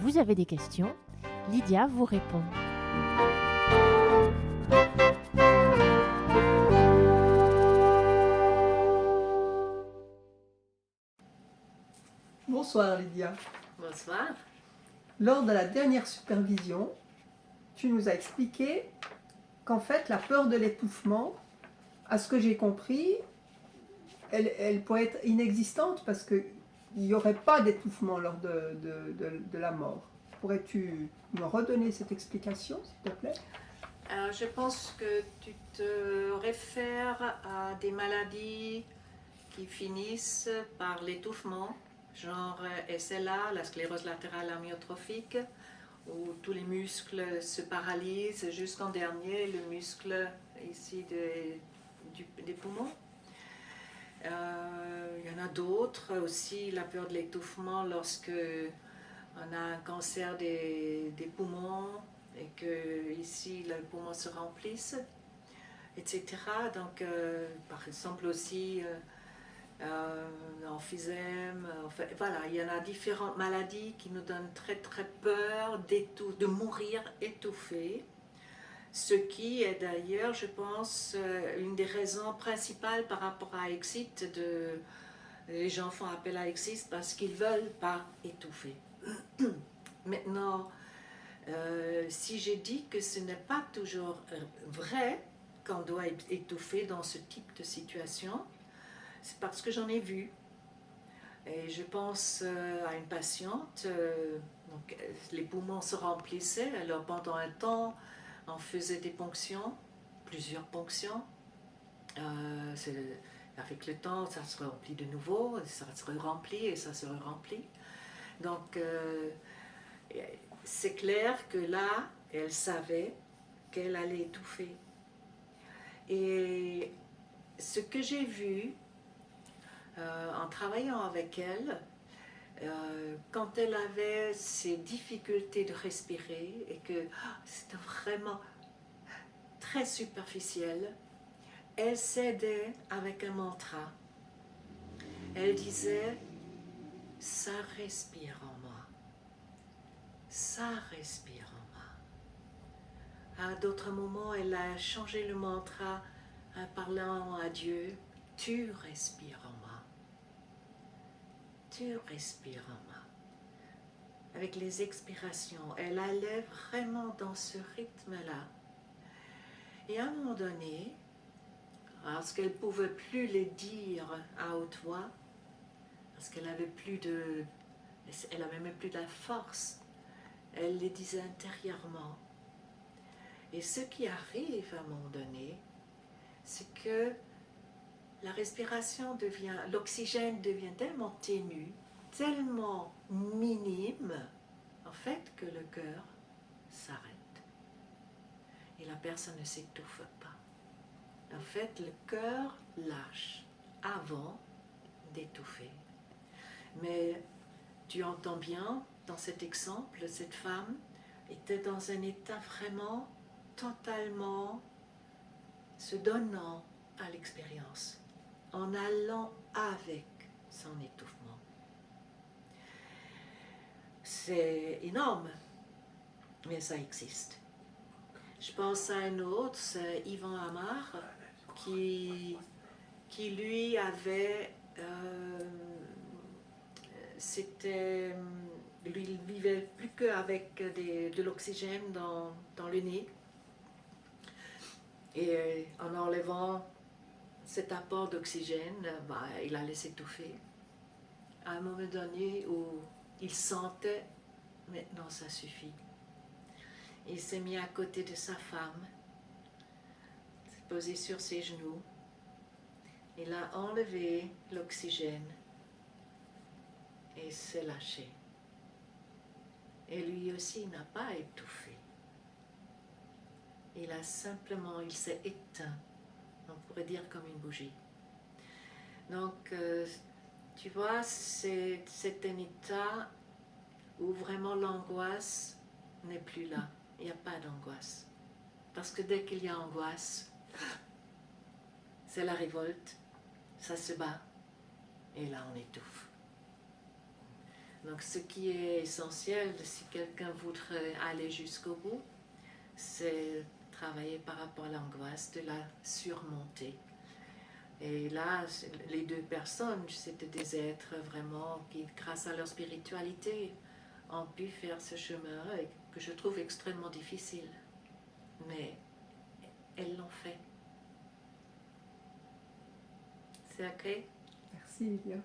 vous avez des questions, Lydia vous répond. Bonsoir Lydia. Bonsoir. Lors de la dernière supervision, tu nous as expliqué qu'en fait la peur de l'étouffement, à ce que j'ai compris, elle pourrait être inexistante parce qu'il n'y aurait pas d'étouffement lors de la mort. Pourrais-tu me redonner cette explication, s'il te plaît? Alors, je pense que tu te réfères à des maladies qui finissent par l'étouffement, genre SLA, la sclérose latérale amyotrophique, où tous les muscles se paralysent jusqu'en dernier, le muscle ici des poumons. Il y en a d'autres aussi, la peur de l'étouffement lorsque on a un cancer des poumons et que ici le poumon se remplisse, etc. Donc, par exemple aussi emphysème, enfin, voilà, il y en a différentes maladies qui nous donnent très très peur de mourir étouffé. Ce qui est d'ailleurs, je pense, une des raisons principales par rapport à Exit. Les gens font appel à Exit parce qu'ils ne veulent pas étouffer. Maintenant, si j'ai dit que ce n'est pas toujours vrai qu'on doit étouffer dans ce type de situation, c'est parce que j'en ai vu. Et je pense à une patiente, donc, les poumons se remplissaient, alors pendant un temps, on faisait des ponctions, plusieurs ponctions. Avec le temps, ça se remplit de nouveau, ça se remplit et ça se remplit. Donc, c'est clair que là, elle savait qu'elle allait étouffer. Et ce que j'ai vu en travaillant avec elle, quand elle avait ces difficultés de respirer et que c'était vraiment très superficiel, elle s'aidait avec un mantra. Elle disait « ça respire en moi, ça respire en moi ». À d'autres moments, elle a changé le mantra en parlant à Dieu « tu respires en moi, tu respires en moi ». Avec les expirations, elle allait vraiment dans ce rythme-là. Et à un moment donné, parce qu'elle ne pouvait plus les dire à haute voix, parce qu'elle avait même plus de la force, elle les disait intérieurement. Et ce qui arrive à un moment donné, c'est que la respiration l'oxygène devient tellement ténu, tellement minime, en fait, que le cœur s'arrête. Et la personne ne s'étouffe pas. En fait, le cœur lâche avant d'étouffer. Mais tu entends bien, dans cet exemple, cette femme était dans un état vraiment totalement se donnant à l'expérience, en allant avec son étouffement. C'est énorme, mais ça existe. Je pense à un autre, c'est Yvan Amar, qui lui avait... lui, il vivait plus qu'avec de l'oxygène dans le nez. Et en enlevant cet apport d'oxygène, il allait s'étouffer. À un moment donné où il sentait, maintenant ça suffit. Il s'est mis à côté de sa femme, s'est posé sur ses genoux. Il a enlevé l'oxygène et s'est lâché. Et lui aussi n'a pas étouffé. Il s'est éteint, on pourrait dire comme une bougie. Donc, tu vois, c'est un état où vraiment l'angoisse n'est plus là. Il n'y a pas d'angoisse. Parce que dès qu'il y a angoisse, c'est la révolte, ça se bat, et là on étouffe. Donc ce qui est essentiel, si quelqu'un voudrait aller jusqu'au bout, c'est travailler par rapport à l'angoisse, de la surmonter. Et là, les deux personnes, c'était des êtres vraiment qui, grâce à leur spiritualité, ont pu faire ce chemin et que je trouve extrêmement difficile. Mais elles l'ont fait. C'est ok? Merci Lydia.